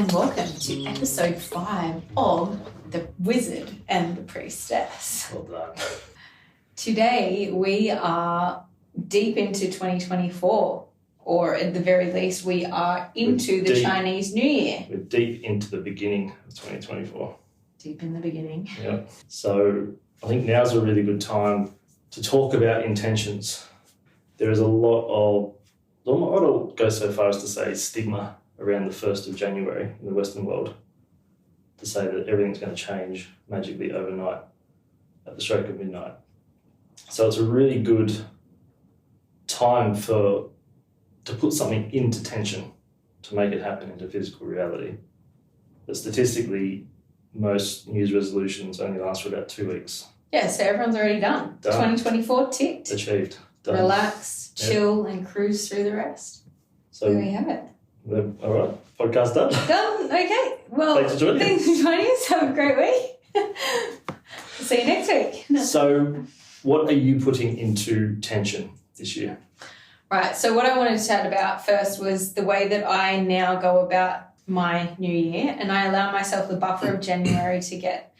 and welcome to episode 5 of The Wizard and the Priestess. Well done. Today we are deep into 2024, or at the very least we are into the Chinese New Year. We're deep into the beginning of 2024. Deep in the beginning. Yeah. So I think now's a really good time to talk about intentions. There is a lot of, I don't go so far as to say stigma around the 1st of January in the Western world, to say that everything's going to change magically overnight at the stroke of midnight. So it's a really good time to put something into tension, to make it happen into physical reality. But statistically, most New Year's resolutions only last for about 2 weeks. Yeah, so everyone's already done. 2024 ticked. Achieved. Done. Relax, chill, and cruise through the rest. So there we have it. All right, podcast done. Done. Okay. Well, thanks for joining us. Have a great week. See you next week. So, what are you putting into tension this year? Right. So, what I wanted to chat about first was the way that I now go about my new year, and I allow myself the buffer of January to get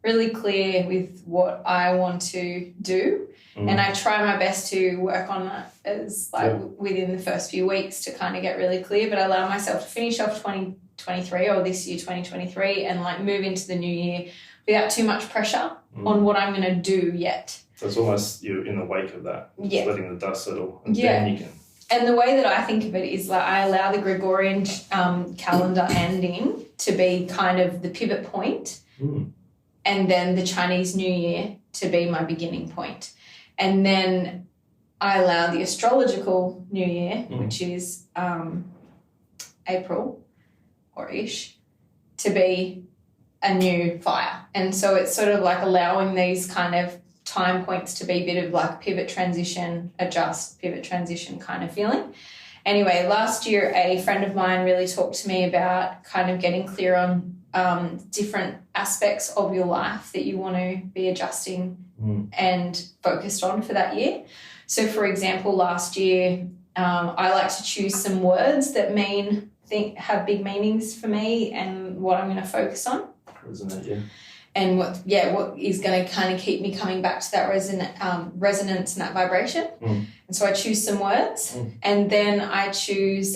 really clear with what I want to do. And I try my best to work on that as within the first few weeks to kind of get really clear, but I allow myself to finish off 2023 or this year 2023 and move into the new year without too much pressure on what I'm going to do yet. So it's almost you're in the wake of that, letting the dust settle, and then you can. And the way that I think of it is I allow the Gregorian calendar ending to be kind of the pivot point, and then the Chinese New Year to be my beginning point. And then I allow the astrological New Year, which is April or ish, to be a new fire. And so it's sort of allowing these kind of time points to be a bit of pivot transition, adjust, pivot transition kind of feeling. Anyway, last year a friend of mine really talked to me about kind of getting clear on different aspects of your life that you want to be adjusting and focused on for that year. So, for example, last year I like to choose some words that have big meanings for me and what I'm going to focus on. Resonate, and what is going to kind of keep me coming back to that resonance and that vibration. And so I choose some words and then I choose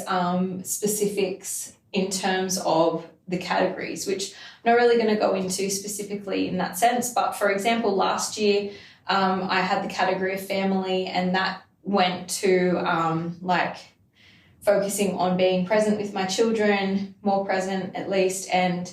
specifics in terms of the categories, which I'm not really going to go into specifically in that sense. But for example, last year I had the category of family, and that went to focusing on being present with my children, more present at least. And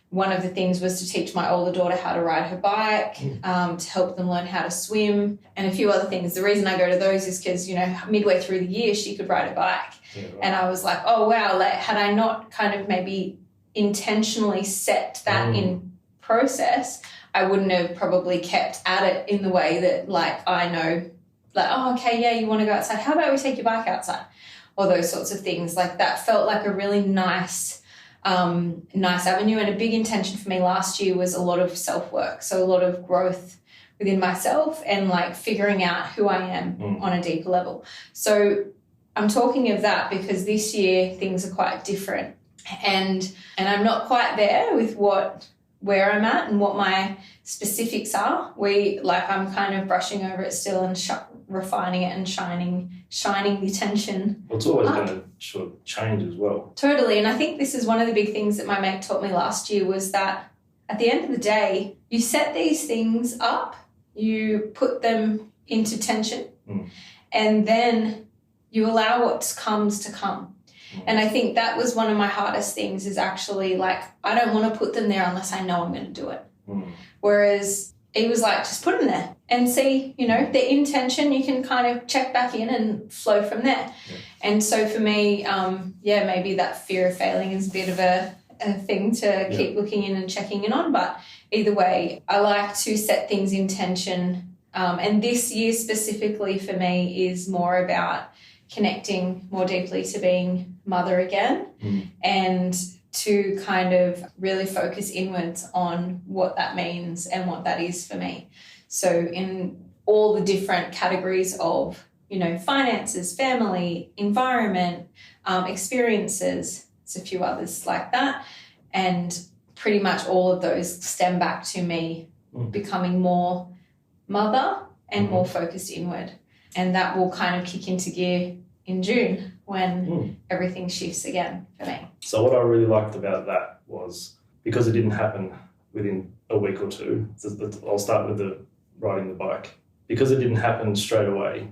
one of the things was to teach my older daughter how to ride her bike, to help them learn how to swim, and a few other things. The reason I go to those is because, midway through the year she could ride a bike. Yeah, right. And I was like, oh, wow, had I not kind of maybe intentionally set that in process, I wouldn't have probably kept at it in the way that I know, oh, okay, yeah, you want to go outside. How about we take your bike outside? Or those sorts of things. That felt like a really nice avenue, and a big intention for me last year was a lot of self-work, so a lot of growth within myself and figuring out who I am on a deeper level. So I'm talking of that because this year things are quite different, and I'm not quite there with where I'm at and what my specifics are. I'm kind of brushing over it still and refining it and shining the tension. Well, it's always going to sort of change as well. Totally. And I think this is one of the big things that my mate taught me last year was that at the end of the day, you set these things up, you put them into tension, and then you allow what comes to come. And I think that was one of my hardest things is actually I don't want to put them there unless I know I'm going to do it. Whereas he was just put them there and see, the intention, you can kind of check back in and flow from there. Yeah. And so for me, maybe that fear of failing is a bit of a thing to keep looking in and checking in on. But either way, I like to set things in tension. And this year specifically for me is more about connecting more deeply to being mother again and to kind of really focus inwards on what that means and what that is for me. So in all the different categories of, finances, family, environment, experiences, there's a few others like that, And pretty much all of those stem back to me becoming more mother and more focused inward. And that will kind of kick into gear in June when everything shifts again for me. So what I really liked about that was, because it didn't happen within a week or two, I'll start with the riding the bike. Because it didn't happen straight away,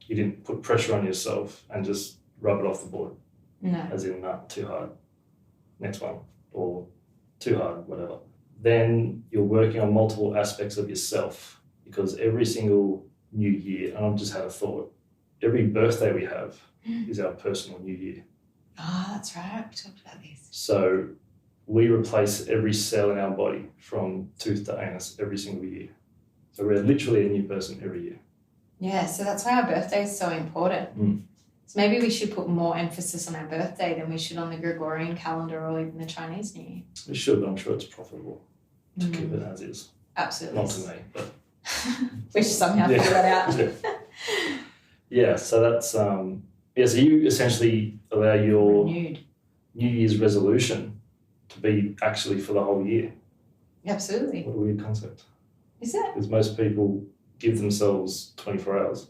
you didn't put pressure on yourself and just rub it off the board. No. As in, too hard, next one, or too hard, whatever. Then you're working on multiple aspects of yourself, because every single new year, and I've just had a thought, every birthday we have is our personal new year. Oh, that's right. We talked about this. So we replace every cell in our body from tooth to anus every single year. So we're literally a new person every year. Yeah, so that's why our birthday is so important. So maybe we should put more emphasis on our birthday than we should on the Gregorian calendar or even the Chinese New Year. We should, but I'm sure it's profitable to keep it as is. Absolutely. Not to me, but... we should somehow figure that out. Yeah, so that's... so you essentially allow your Renewed. New Year's resolution to be actually for the whole year. Absolutely. What a weird concept. Is it? Because most people give themselves 24 hours.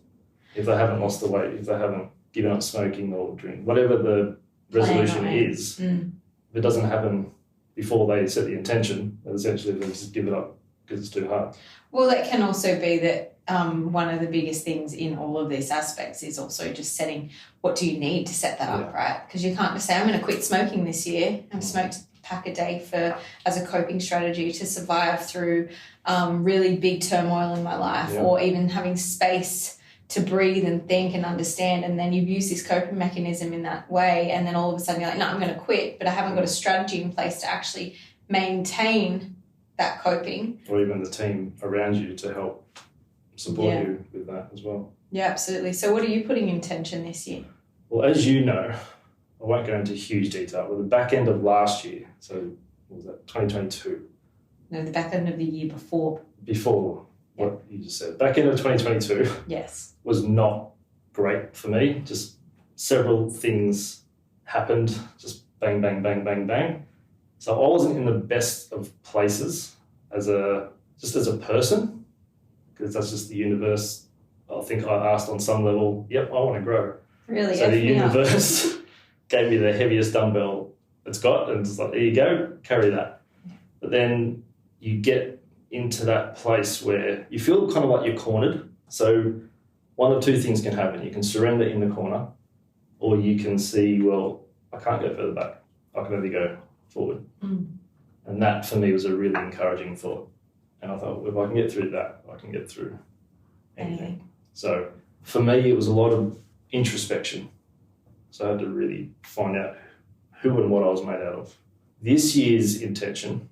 If they haven't lost the weight, if they haven't given up smoking or drink, whatever the resolution is, if it doesn't happen before they set the intention, essentially they just give it up because it's too hard. Well, that can also be that one of the biggest things in all of these aspects is also just setting what do you need to set that up, right? Because you can't just say, I'm going to quit smoking this year. I've smoked a pack a day as a coping strategy to survive through really big turmoil in my life, or even having space to breathe and think and understand, and then you've used this coping mechanism in that way, and then all of a sudden you're like, no, I'm going to quit, but I haven't got a strategy in place to actually maintain that coping. Or even the team around you to help support you with that as well. Yeah, absolutely. So what are you putting in tension this year? Well, as you know, I won't go into huge detail, but the back end of last year, so what was that, 2022? No, the back end of the year before. Before what you just said. Back end of 2022 was not great for me. Just several things happened, just bang, bang, bang, bang, bang. So I wasn't in the best of places as a person, because that's just the universe. I think I asked on some level, I want to grow. Really? So the universe gave me the heaviest dumbbell it's got, and it's like, there you go, carry that. But then you get into that place where you feel kind of like you're cornered. So one of two things can happen. You can surrender in the corner, or you can see, well, I can't go further back. I can only go forward. And that for me was a really encouraging thought. And I thought, if I can get through that, I can get through anything. So for me, it was a lot of introspection. So I had to really find out who and what I was made out of. This year's intention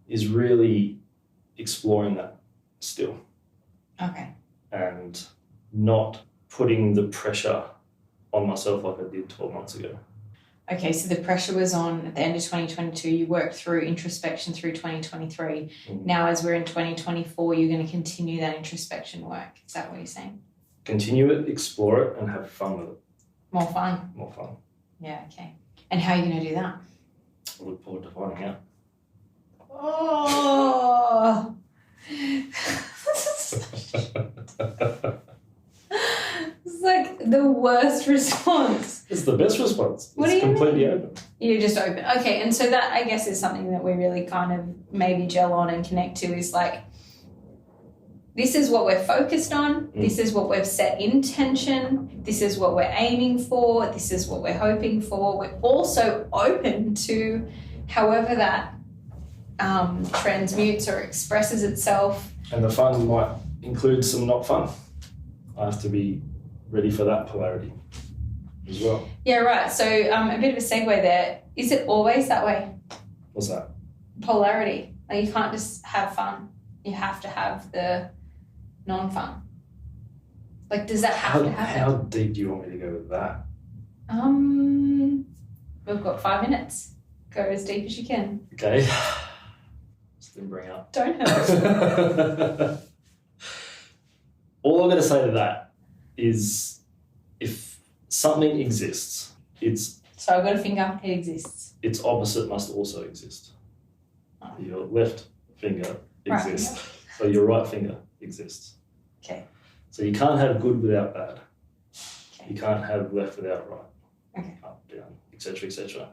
is really exploring that still. Okay. And not putting the pressure on myself like I did 12 months ago. Okay, so the pressure was on at the end of 2022. You worked through introspection through 2023. Now, as we're in 2024, you're going to continue that introspection work. Is that what you're saying? Continue it, explore it, and have fun with it. More fun? More fun. Yeah, okay. And how are you going to do that? I look forward to finding out. Oh! It's like the worst response. It's the best response. What it's do you completely mean? open. You're just open. Okay, and so that, I guess, is something that we really kind of maybe gel on and connect to, is like, this is what we're focused on. This is what we've set intention. This is what we're aiming for. This is what we're hoping for. We're also open to however that transmutes or expresses itself. And the fun might include some not fun. I have to be ready for that polarity as well. Yeah, right. So a bit of a segue there. Is it always that way? What's that? Polarity. Like, you can't just have fun. You have to have the non-fun. Like, does that have to happen? How deep do you want me to go with that? We've got 5 minutes. Go as deep as you can. Okay. Just didn't bring up. Don't hurt. All I'm going to say to that is, if something exists, it's So I've got a finger, it exists. Its opposite must also exist. Oh. Your left finger Right exists. finger. So your right finger exists. Okay. So you can't have good without bad. Okay. You can't have left without right. Okay. Up, down, etc., etc.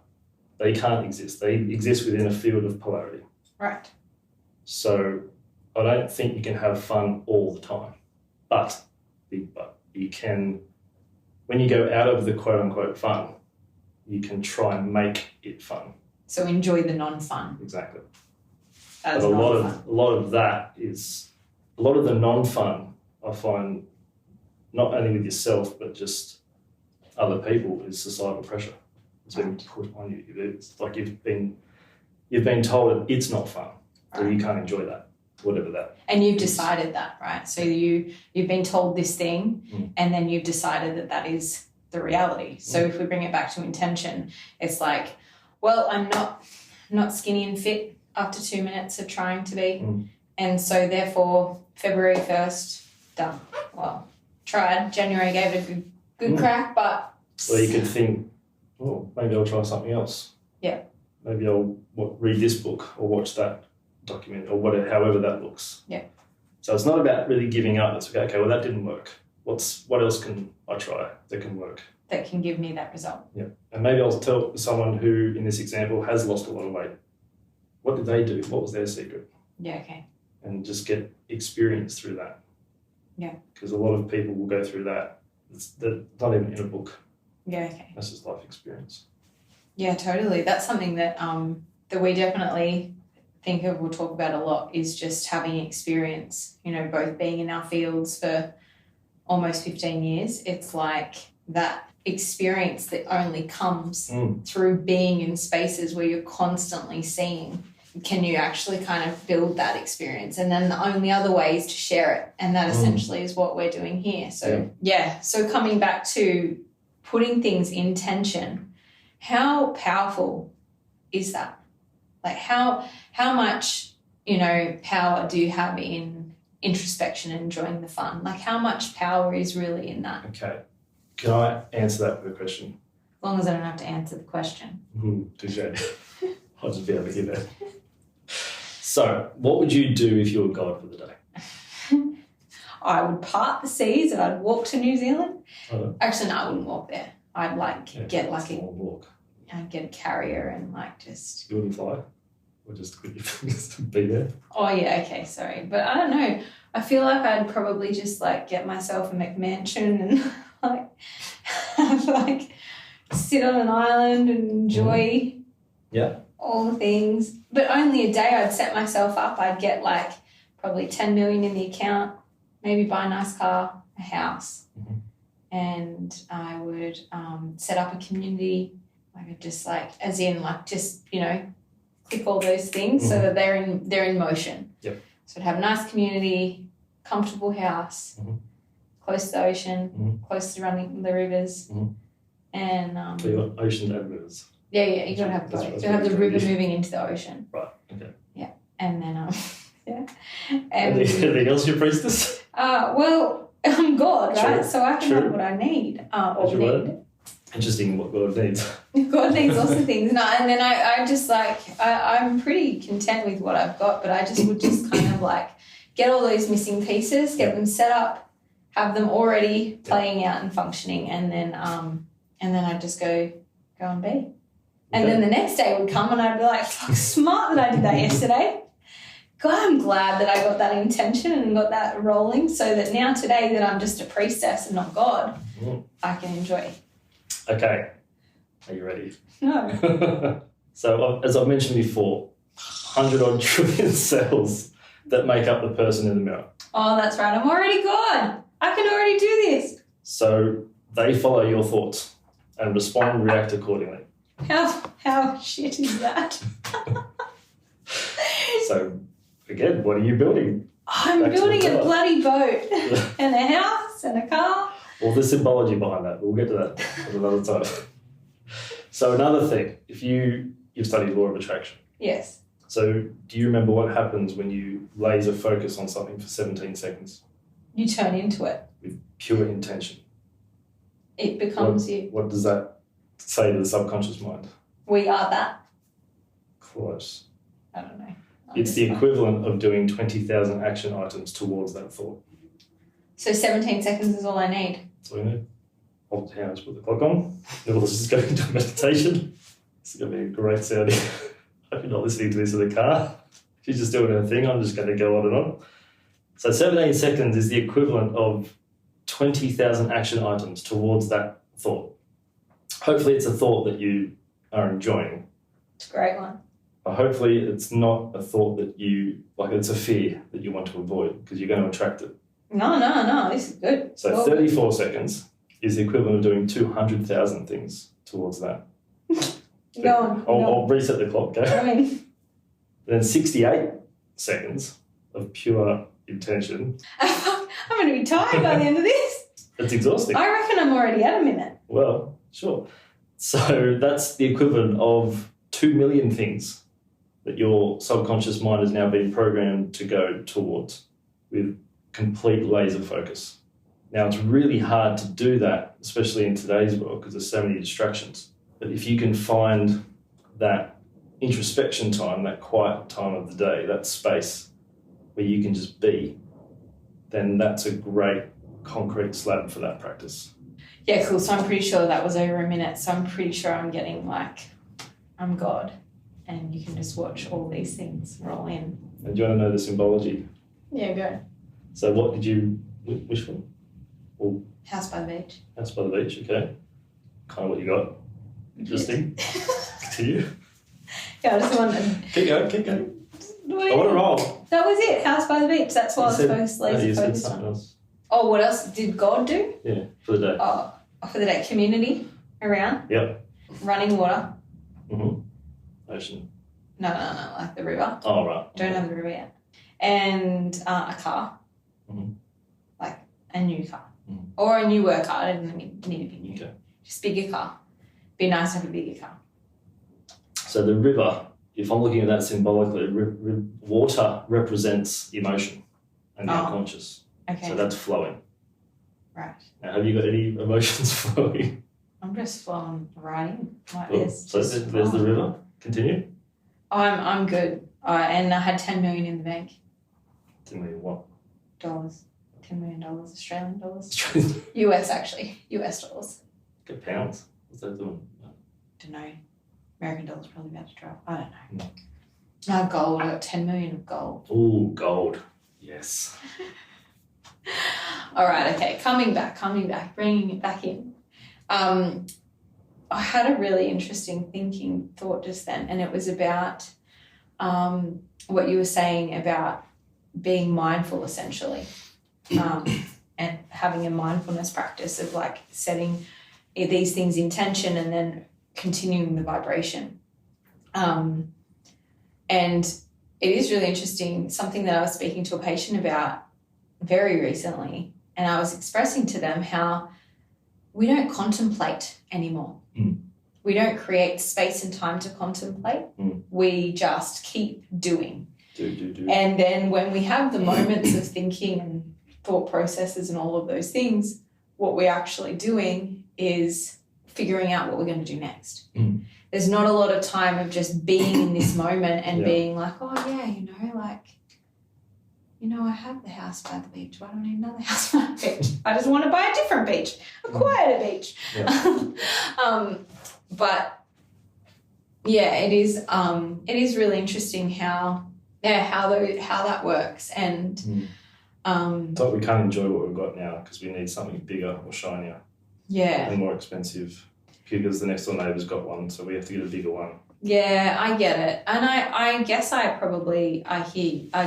They can't exist. They exist within a field of polarity. Right. So I don't think you can have fun all the time. But, big but, you can, when you go out of the quote-unquote fun, you can try and make it fun. So enjoy the non-fun. Exactly. As But non-fun. a lot of that is, a lot of the non-fun I find, not only with yourself, but just other people, is societal pressure. It's been put on you. It's like you've been told it's not fun, or you can't enjoy that, whatever that. And you've decided that, right? So you've been told this thing, and then you've decided that is the reality. So if we bring it back to intention, it's like, well, I'm not skinny and fit after 2 minutes of trying to be, and so therefore February 1st, done. Well, tried. January gave it a good crack, but Or you could think, oh, maybe I'll try something else. Yeah. Maybe I'll read this book or watch that document or whatever, however that looks. Yeah. So it's not about really giving up. It's okay, well, that didn't work. What else can I try that can work? that can give me that result. Yeah. And maybe I'll tell someone who, in this example, has lost a lot of weight. What did they do? What was their secret? Yeah, okay. And just get experience through that. Yeah. Because a lot of people will go through that. It's not even in a book. Yeah, okay. That's just life experience. Yeah, totally. That's something that that we definitely think of, we'll talk about a lot, is just having experience, both being in our fields for almost 15 years. It's like that experience that only comes through being in spaces where you're constantly seeing. Can you actually kind of build that experience? And then the only other way is to share it. And that essentially is what we're doing here. So, so coming back to putting things in tension, how powerful is that? Like how much, power do you have in introspection and enjoying the fun? Like how much power is really in that? Okay. Can I answer that with a question? As long as I don't have to answer the question. Touché. I'll just be able to hear that. So, what would you do if you were God for the day? I would part the seas and I'd walk to New Zealand. Oh. Actually, no, I wouldn't walk there. I'd get a long walk. I'd get a carrier and just. You wouldn't fly, or just quit your fingers and be there. Oh yeah, okay, sorry, but I don't know. I feel like I'd probably just get myself a McMansion and sit on an island and enjoy. All the things, but only a day. I'd set myself up. I'd get probably 10 million in the account, maybe buy a nice car, a house, and I would set up a community. I could just click all those things so that they're in motion. Yep. So I'd have a nice community, comfortable house, close to the ocean, close to running the rivers, and So you want ocean and rivers. Yeah, you gotta have both. You have the river moving into the ocean. Right. Okay. Yeah, and then And anything else, your priestess? Well, I'm God, right? True. So I can have what I need. Interesting what God needs. God needs lots of things. No, and then I just I'm pretty content with what I've got, but I just would just kind of get all those missing pieces, get them set up, have them already playing out and functioning, and then I'd just go and be. And then the next day would come and I'd be like, fuck, smart that I did that yesterday. God, I'm glad that I got that intention and got that rolling so that now today that I'm just a priestess and not God, I can enjoy. Okay. Are you ready? No. So, as I've mentioned before, 100-odd trillion cells that make up the person in the mirror. Oh, that's right. I'm already God. I can already do this. So, they follow your thoughts and respond and react accordingly. How shit is that? So, again, what are you building? I'm building a bloody boat and a house and a car. Well, the symbology behind that, we'll get to that at another time. So another thing, if you've studied law of attraction. Yes. So do you remember what happens when you laser focus on something for 17 seconds? You turn into it. With pure intention. It becomes you. What does that say to the subconscious mind? We are that. Close. I don't know. It's the equivalent of doing 20,000 action items towards that thought. So 17 seconds is all I need. That's all you need. Hold the hands, put the clock on. Nicholas is going into meditation. This is going to be a great sounding. I hope you're not listening to this in the car. She's just doing her thing. I'm just going to go on and on. So 17 seconds is the equivalent of 20,000 action items towards that thought. Hopefully it's a thought that you are enjoying. It's a great one. But hopefully it's not a thought that you, like it's a fear that you want to avoid because you're going to attract it. No, this is good. So 34 seconds is the equivalent of doing 200,000 things towards that. Go on. I'll reset the clock, okay? I mean, Then 68 seconds of pure intention. I'm going to be tired by the end of this. That's exhausting. I reckon I'm already at a minute. Well, sure. So that's the equivalent of 2 million things that your subconscious mind has now been programmed to go towards with complete laser focus. Now, it's really hard to do that, especially in today's world, because there's so many distractions. But if you can find that introspection time, that quiet time of the day, that space where you can just be, then that's a great concrete slab for that practice. Yeah, cool. So I'm pretty sure that was over a minute. So I'm pretty sure I'm getting like, I'm God. And you can just watch all these things roll in. And do you want to know the symbology? Yeah, go. So what did you wish for? Well, House by the beach. House by the beach, okay. Kind of what you got. Interesting. Continue. Yeah, I just wanted. Keep going. I want to roll. That was it. House by the beach. That's what I was You focused said something on. else. Oh, what else did God do? Yeah, for the day. Oh, for the day. Community around. Yep. Running water. Mm-hmm. Ocean. No, like the river. Oh, right. Don't have the river yet. And a car. Mm-hmm. Like a new car. Mm-hmm. Or a newer car. I didn't need to be new. Okay. Just bigger car. Be nice to have a bigger car. So the river, if I'm looking at that symbolically, water represents emotion and the unconscious. Okay. So that's flowing. Right. Now, have you got any emotions flowing? I'm just flowing right in like Cool. this. So there's the river. Continue. I'm good. And I had 10 million in the bank. 10 million what? $10 million Australian dollars. Australian. US actually. US dollars. Get pounds. What's that doing? Don't know. American dollars probably about to drop. I don't know. No. Gold. I got 10 million of gold. Ooh, gold. Yes. All right, okay. Coming back, bringing it back in. I had a really interesting thought just then, and it was about what you were saying about being mindful, essentially, and having a mindfulness practice of like setting these things in tension and then continuing the vibration. And it is really interesting, something that I was speaking to a patient about very recently, and I was expressing to them how we don't contemplate anymore. Mm. We don't create space and time to contemplate. Mm. We just keep doing. Do. And then when we have the moments of thinking and thought processes and all of those things, what we're actually doing is figuring out what we're going to do next. Mm. There's not a lot of time of just being in this moment and Yeah. being like, oh yeah, I have the house by the beach. Why do I need another house by the beach? I just want to buy a different beach, a quieter beach. Yeah. But yeah, it is really interesting how that works, and It's like we can't enjoy what we've got now because we need something bigger or shinier yeah. and more expensive because the next door neighbour's got one, so we have to get a bigger one. Yeah, I get it. And I guess I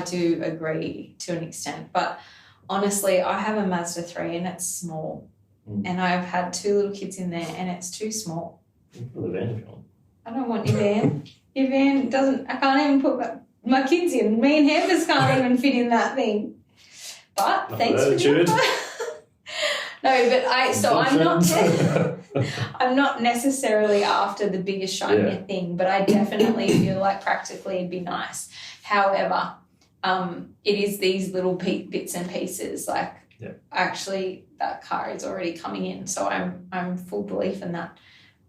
do agree to an extent. But honestly, I have a Mazda 3 and it's small. Mm. And I've had 2 little kids in there and it's too small. You can put a van if you want. I don't want your van. Your van I can't even put my kids in. Me and Hampers can't even fit in that thing. But Not thanks for attitude. No, but I'm not necessarily after the biggest shinier thing, but I definitely feel like practically it'd be nice. However, it is these little bits and pieces. Like actually, that car is already coming in, so I'm full belief in that.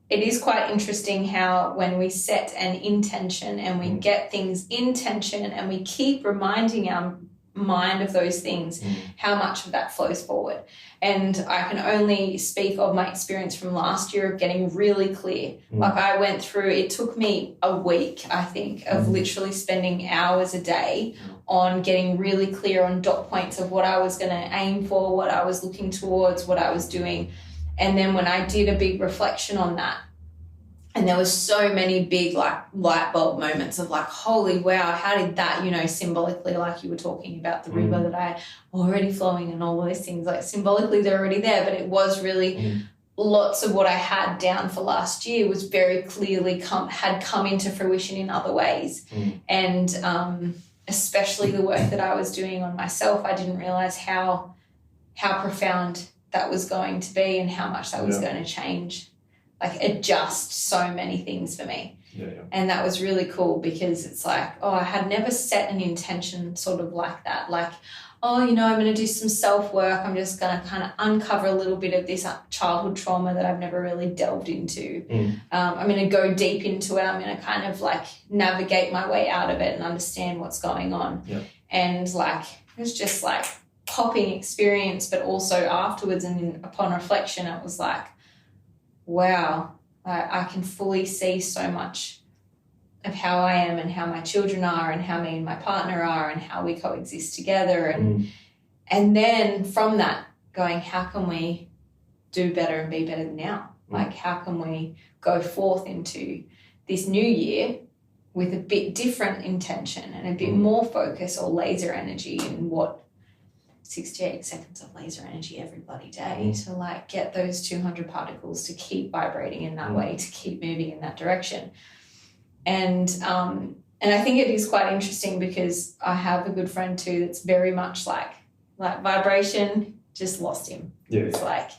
it is quite interesting how when we set an intention and we get things in tension and we keep reminding our mind of those things, how much of that flows forward. And I can only speak of my experience from last year of getting really clear. Like I went through, it took me a week, I think, of literally spending hours a day on getting really clear on dot points of what I was going to aim for, what I was looking towards, what I was doing. And then when I did a big reflection on that, and there was so many big like light bulb moments of like, holy wow, how did that, you know, symbolically, like you were talking about the river that I already flowing and all those things, like symbolically they're already there, but it was really lots of what I had down for last year was very clearly had come into fruition in other ways. And especially the work that I was doing on myself, I didn't realize how profound that was going to be and how much that was going to change, like adjust so many things for me. And that was really cool because it's like, oh, I had never set an intention sort of like that. Like, oh, you know, I'm going to do some self-work. I'm just going to kind of uncover a little bit of this childhood trauma that I've never really delved into. I'm going to go deep into it. I'm going to kind of like navigate my way out of it and understand what's going on. And like, it was just like popping experience, but also afterwards and upon reflection, it was like, wow, I can fully see so much of how I am and how my children are and how me and my partner are and how we coexist together. And then from that going, how can we do better and be better now? Like, how can we go forth into this new year with a bit different intention and a bit more focus or laser energy in what 68 seconds of laser energy every bloody day to like get those 200 particles to keep vibrating in that way, to keep moving in that direction. And I think it is quite interesting because I have a good friend too that's very much like vibration just lost him. It's like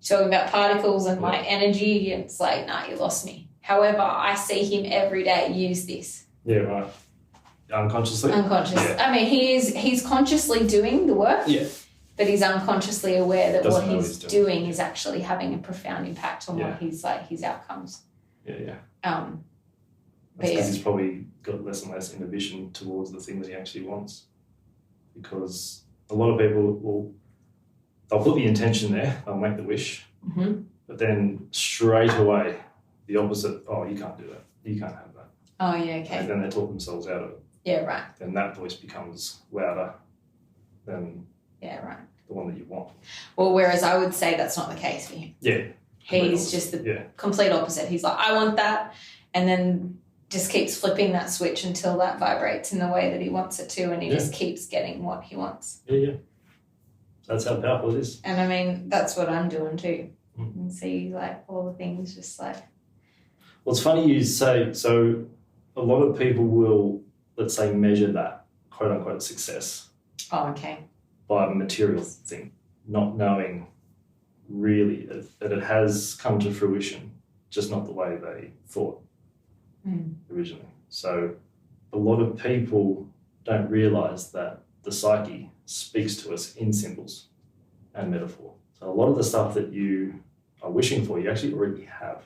talking about particles and my energy, and it's like, nah, you lost me. However, I see him every day use this. Unconsciously? I mean, he's consciously doing the work, but he's unconsciously aware that what he's doing is actually having a profound impact on what he's like, his outcomes. Because he's probably got less and less inhibition towards the things he actually wants. Because a lot of people they'll put the intention there, they'll make the wish, but then straight away the opposite, oh, you can't do that, you can't have that. Oh, yeah, okay. And then they talk themselves out of it. Yeah, right. Then that voice becomes louder than the one that you want. Well, whereas I would say that's not the case for him. He's just the complete opposite. He's like, I want that, and then just keeps flipping that switch until that vibrates in the way that he wants it to, and he just keeps getting what he wants. That's how powerful it is. And I mean, that's what I'm doing too. And see, like, all the things just like... Well, it's funny you say, so a lot of people will, let's say, measure that quote-unquote success. Oh, okay. By a material thing, not knowing really that it has come to fruition, just not the way they thought originally. So a lot of people don't realise that the psyche speaks to us in symbols and metaphor. So a lot of the stuff that you are wishing for, you actually already have,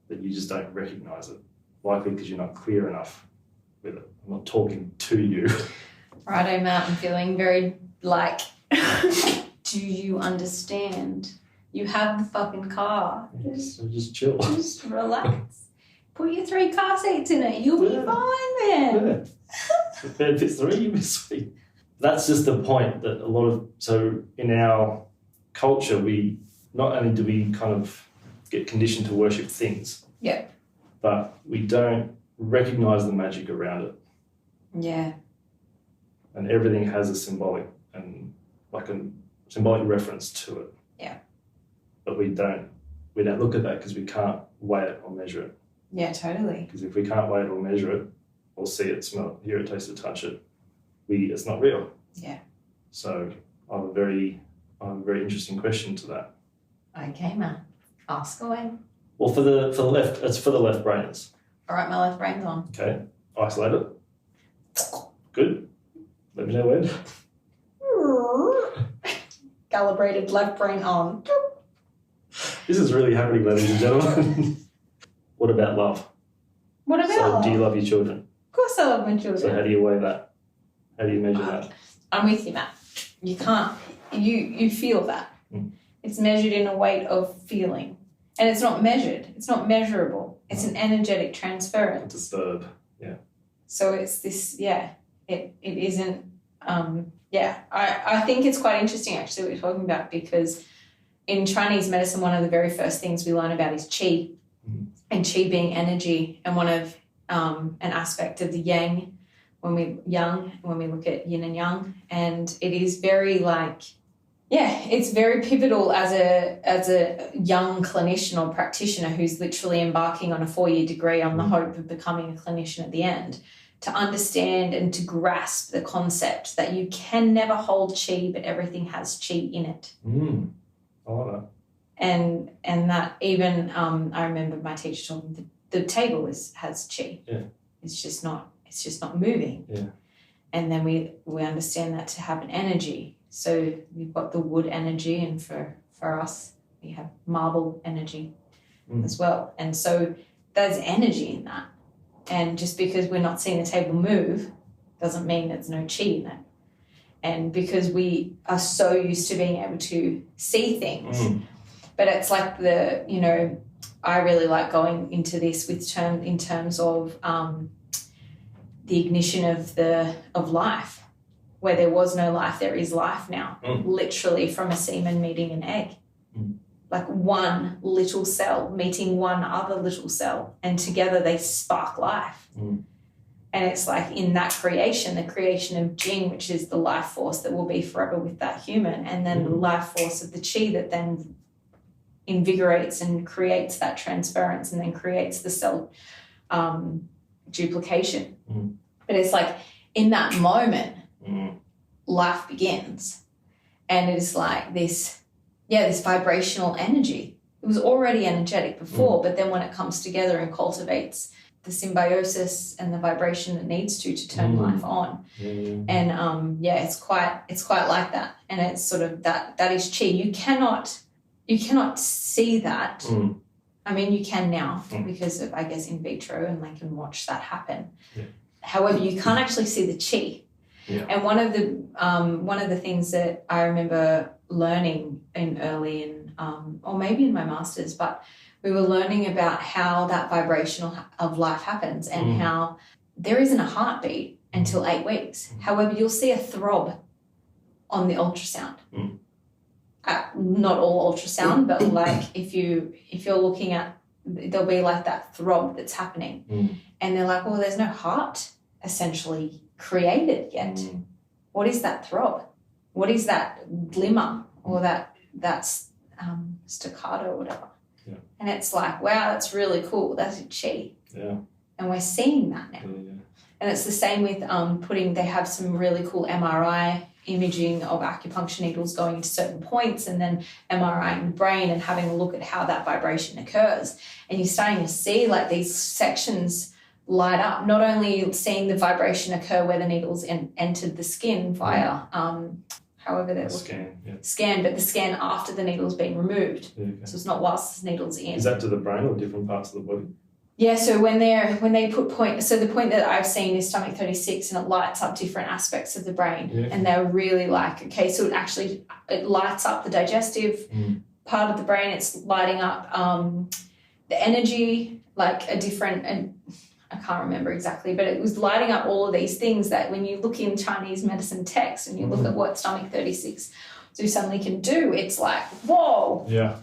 but you just don't recognise it, likely because you're not clear enough with it. I'm not talking to you. Righto, Matt, I'm feeling very like, do you understand? You have the fucking car. Just chill. Just relax. Put your 3 car seats in it. You'll be fine, man. If bed fits 3, you'll be sweet. That's just the point that a lot of, so in our culture, we not only do we kind of get conditioned to worship things, but we don't recognise the magic around it. Yeah. And everything has a symbolic and like a symbolic reference to it. Yeah. But we don't look at that because we can't weigh it or measure it. Yeah, totally. Because if we can't weigh it or measure it, or see it, smell it, hear it, taste it, touch it, it's not real. Yeah. So I have a very interesting question to that. Okay, Matt. Ask away. Well, for the left, it's for the left brainers. All right, my left brain's on. Okay. Isolate it. Good. Let me know when. Calibrated left brain on. This is really happening, ladies and gentlemen. What about love? What about So love? do you love your children? Of course I love my children. So how do you weigh that? How do you measure that? I'm with you, Matt. You can't, you feel that. It's measured in a weight of feeling. And it's not measured. It's not measurable. It's an energetic transference. It's a verb. Yeah. So it's this, it isn't, I think it's quite interesting actually what you're talking about, because in Chinese medicine, one of the very first things we learn about is qi, and qi being energy, and one of an aspect of the yang when we look at yin and yang, and it is very it's very pivotal as a young clinician or practitioner who's literally embarking on a 4-year degree on the hope of becoming a clinician at the end, to understand and to grasp the concept that you can never hold qi, but everything has qi in it. I like that. And that even I remember my teacher talking, the table has qi. Yeah. It's just not moving. Yeah. And then we understand that to have an energy. So we've got the wood energy, and for us we have marble energy as well. And so there's energy in that. And just because we're not seeing the table move doesn't mean there's no chi in it. And because we are so used to being able to see things, but it's like I really like going into this in terms of the ignition of life. Where there was no life, there is life now. Literally from a semen meeting an egg. Like one little cell meeting one other little cell, and together they spark life. And it's like in that creation, the creation of Jing, which is the life force that will be forever with that human, and then the life force of the Qi that then invigorates and creates that transference and then creates the cell duplication. But it's like in that moment, life begins. And it is like this vibrational energy. It was already energetic before, but then when it comes together and cultivates the symbiosis and the vibration it needs to turn life on. And it's quite like that. And it's sort of that is qi. You cannot see that. I mean, you can now because of, I guess, in vitro, and they can watch that happen. However, you can't actually see the qi. And one of the things that I remember learning or maybe in my master's, but we were learning about how that vibrational of life happens, and how there isn't a heartbeat until 8 weeks. However, you'll see a throb on the ultrasound. Not all ultrasound, but like if you're looking at, there'll be like that throb that's happening, and they're like, well, there's no heart essentially created yet. What is that throb? What is that glimmer or that staccato or whatever? And it's like, wow, that's really cool. That's a qi. And we're seeing that now. And it's the same with they have some really cool MRI imaging of acupuncture needles going into certain points, and then MRI in the brain and having a look at how that vibration occurs. And you're starting to see like these sections light up, not only seeing the vibration occur where the needles entered the skin via however they're scan, but the scan after the needle's been removed. So it's not whilst the needle's in. Is that to the brain or different parts of the body? Yeah, so when they put the point that I've seen is stomach 36, and it lights up different aspects of the brain, and they're really like, okay, so it lights up the digestive part of the brain. It's lighting up the energy, like a different, and I can't remember exactly, but it was lighting up all of these things that when you look in Chinese medicine text and you look at what stomach 36 suddenly can do, it's like, whoa. Yeah.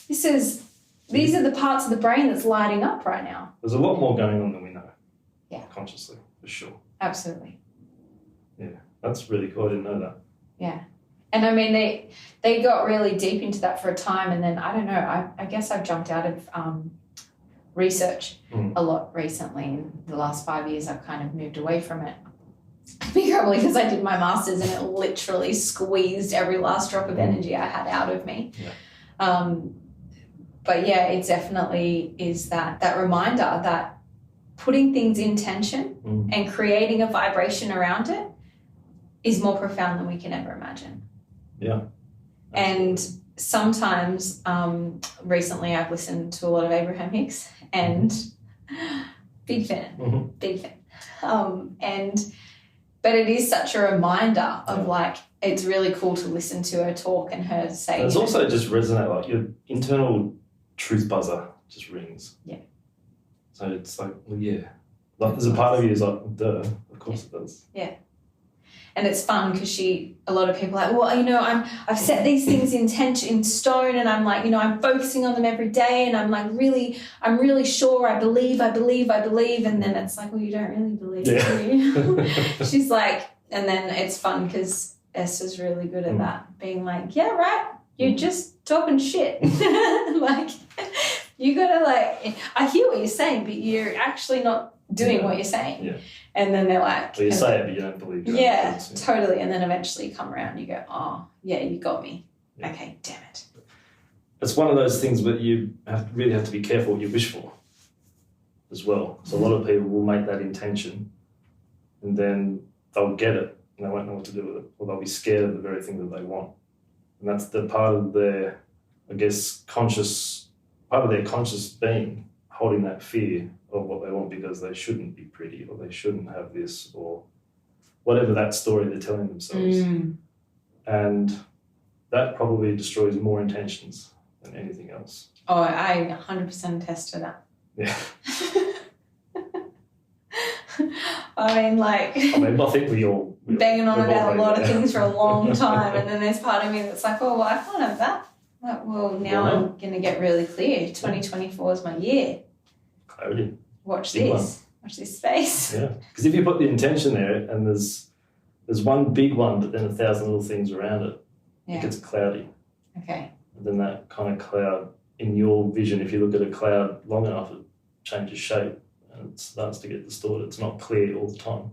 These are the parts of the brain that's lighting up right now. There's a lot more going on than we know. Yeah. Consciously, for sure. Absolutely. Yeah. That's really cool. I didn't know that. Yeah. And I mean, they got really deep into that for a time, and then, I don't know, I guess I've jumped out of research a lot recently. In the last 5 years, I've kind of moved away from it. Probably because I did my master's and it literally squeezed every last drop of energy I had out of me. But yeah, it definitely is that reminder that putting things in tension and creating a vibration around it is more profound than we can ever imagine. Yeah. And sometimes, recently I've listened to a lot of Abraham Hicks and big fan. But it is such a reminder of like, it's really cool to listen to her talk and her say. And it's also just resonate, like your internal truth buzzer just rings. Yeah. So it's like, well, yeah. Like there's a part of you is like, duh, of course it does. Yeah. And it's fun because a lot of people are like, well, you know, I've set these things in stone, and I'm like, you know, I'm focusing on them every day, and I'm like I'm really sure, I believe, and then it's like, well, you don't really believe, do you? She's like, and then it's fun because Esther's really good at that, being like, yeah, right, you're just talking shit. Like, you gotta like, I hear what you're saying, but you're actually not doing what you're saying. Yeah. And then they're like... Well, you say it, but you don't believe it. Yeah, totally. And then eventually you come around and you go, oh, yeah, you got me. Yeah. Okay, damn it. It's one of those things where you really have to be careful what you wish for as well. So a lot of people will make that intention and then they'll get it and they won't know what to do with it, or they'll be scared of the very thing that they want. And that's the part of their, I guess, conscious being, holding that fear of what they want because they shouldn't be pretty, or they shouldn't have this, or whatever that story they're telling themselves. And that probably destroys more intentions than anything else. Oh, I 100% attest to that. Yeah. I mean, like... I think we all... banging on about a lot of things for a long time, and then there's part of me that's like, oh, well, I can't have that. Like, well, now I'm going to get really clear. 2024 is my year. Clarity. Watch this. Watch this space. Yeah, because if you put the intention there and there's one big one but then 1,000 little things around it, it gets cloudy. Okay. And then that kind of cloud, in your vision, if you look at a cloud long enough, it changes shape and it starts to get distorted. It's not clear all the time.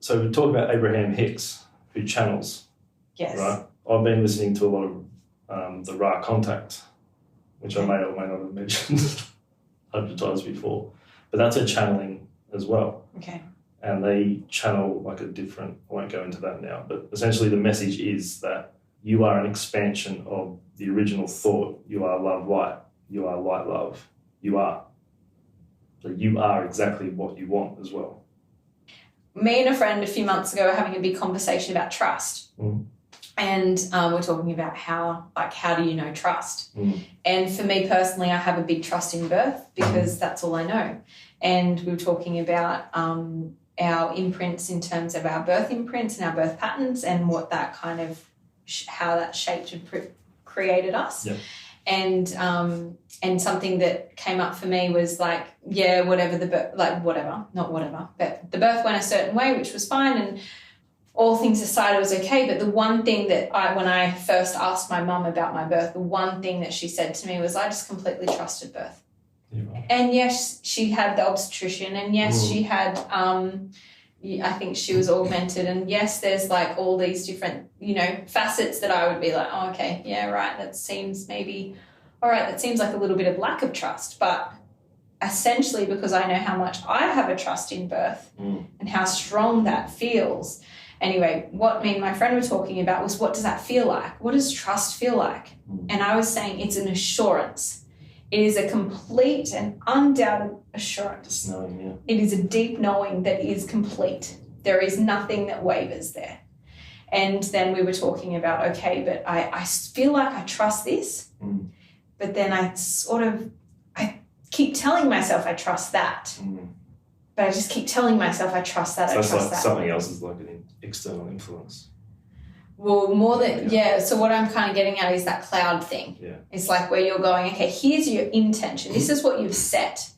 So we're talking about Abraham Hicks, who channels. Yes. Right? I've been listening to a lot of the Ra Contact, which I may or may not have mentioned 100 times before. But that's a channeling as well. Okay. And they channel like a different, I won't go into that now, but essentially the message is that you are an expansion of the original thought. You are love light. You are light love. You are. So you are exactly what you want as well. Me and a friend a few months ago were having a big conversation about trust. And we're talking about how do you know trust? And for me personally, I have a big trust in birth because that's all I know. And we were talking about our imprints in terms of our birth imprints and our birth patterns and what that kind of, how that shaped and created us. Yep. And something that came up for me was like, yeah, whatever the birth, like whatever, not whatever, but the birth went a certain way, which was fine, and all things aside, it was okay. But the one thing that when I first asked my mum about my birth, the one thing that she said to me was, I just completely trusted birth. Yeah. And yes, she had the obstetrician, and yes, she had, I think she was augmented, and yes, there's like all these different, facets that I would be like, oh, okay, yeah, right, that seems maybe, all right, that seems like a little bit of lack of trust. But essentially, because I know how much I have a trust in birth and how strong that feels. Anyway, what me and my friend were talking about was, what does that feel like? What does trust feel like? And I was saying it's an assurance. It is a complete and undoubted assurance. Just knowing, yeah. It is a deep knowing that is complete. There is nothing that wavers there. And then we were talking about, okay, but I feel like I trust this, but then I keep telling myself I trust that. But I just keep telling myself I trust that, so I trust like that. Something else is like an external influence. Well, more than, so what I'm kind of getting at is that cloud thing. Yeah. It's like where you're going, okay, here's your intention. This is what you've set.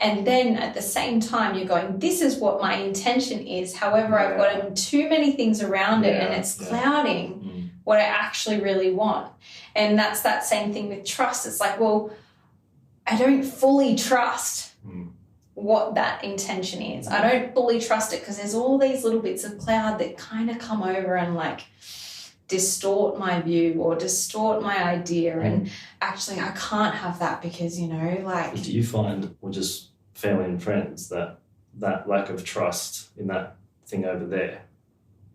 And then at the same time, you're going, this is what my intention is. However, I've got too many things around it and it's clouding what I actually really want. And that's that same thing with trust. It's like, well, I don't fully trust what that intention is. I don't fully trust it because there's all these little bits of cloud that kind of come over and like distort my view or distort my idea. And actually I can't have that because, like... Do you find, or just family and friends, that lack of trust in that thing over there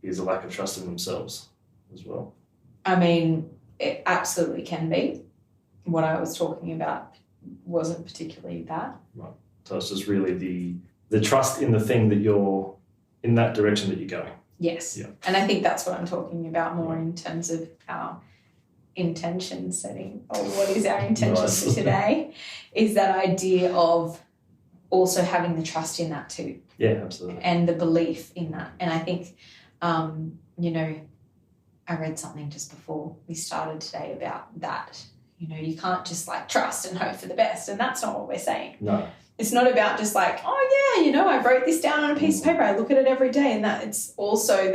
is a lack of trust in themselves as well? I mean, it absolutely can be. What I was talking about wasn't particularly that. Right. So it's just really the trust in the thing that you're in that direction that you're going. Yes. Yeah. And I think that's what I'm talking about more in terms of our intention setting, or what is our intention Nice. for today, is that idea of also having the trust in that too. Yeah, absolutely. And the belief in that. And I think, you know, I read something just before we started today about that. You know, you can't just like trust and hope for the best. And that's not what we're saying. No. It's not about just like, oh, yeah, you know, I wrote this down on a piece of paper. I look at it every day. And that it's also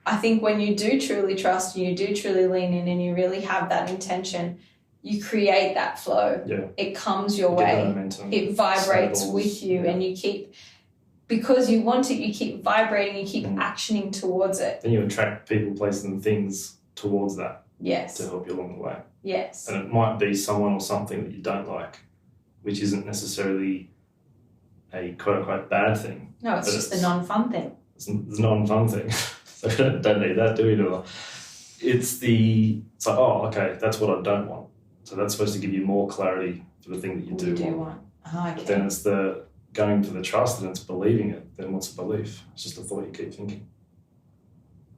I think when you do truly trust and you do truly lean in and you really have that intention, you create that flow. Yeah. It comes your You get that way. momentum. It vibrates Snowballs. with you, Yeah. and you keep, because you want it, you keep vibrating, you keep actioning towards it. Then you attract people, places, and things towards that Yes. to help you along the way. Yes. And it might be someone or something that you don't like, which isn't necessarily a quote-unquote bad thing. No, it's But just the it's- non-fun thing. It's a non-fun thing. So we don't need that, do we, Noah? It's like, oh, okay, that's what I don't want. So that's supposed to give you more clarity for the thing that you do want. want. Oh, okay. But then it's the going for the trust and it's believing it. Then what's the belief? It's just a thought you keep thinking.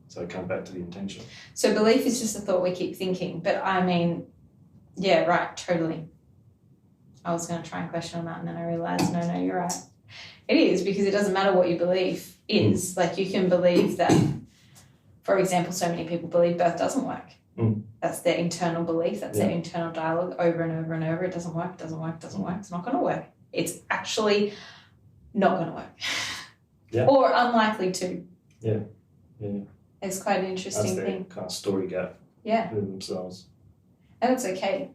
So come back to the intention. So belief is just a thought we keep thinking. But I mean, yeah, right, totally. I was going to try and question on that, and then I realised, no, you're right. It is, because it doesn't matter what your belief is. Like, you can believe that, for example, so many people believe birth doesn't work. That's their internal belief. That's their internal dialogue over and over and over. It doesn't work, it doesn't work, it doesn't work. It's not going to work. It's actually not going to work. Yeah. Or unlikely to. Yeah. It's quite an That's interesting their thing. kind of story gap Yeah. within themselves. And it's okay.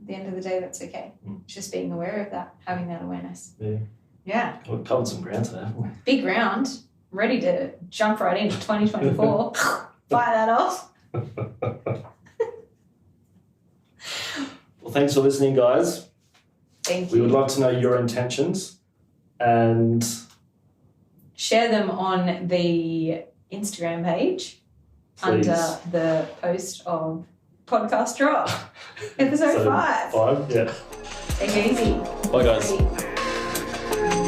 At the end of the day, that's okay. Mm. Just being aware of that, having that awareness. Yeah. Yeah. Well, we've covered some ground today, haven't we? Big round. Ready to jump right into 2024. Fire that off. Well, thanks for listening, guys. Thank We you. would like to know your intentions and Share them on the Instagram page please. under the post of Podcast Drop. Episode So, 5. 5, yeah. Take it easy. Bye, guys. Ready.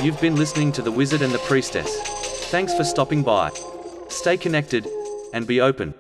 You've been listening to The Wizard and the Priestess. Thanks for stopping by. Stay connected and be open.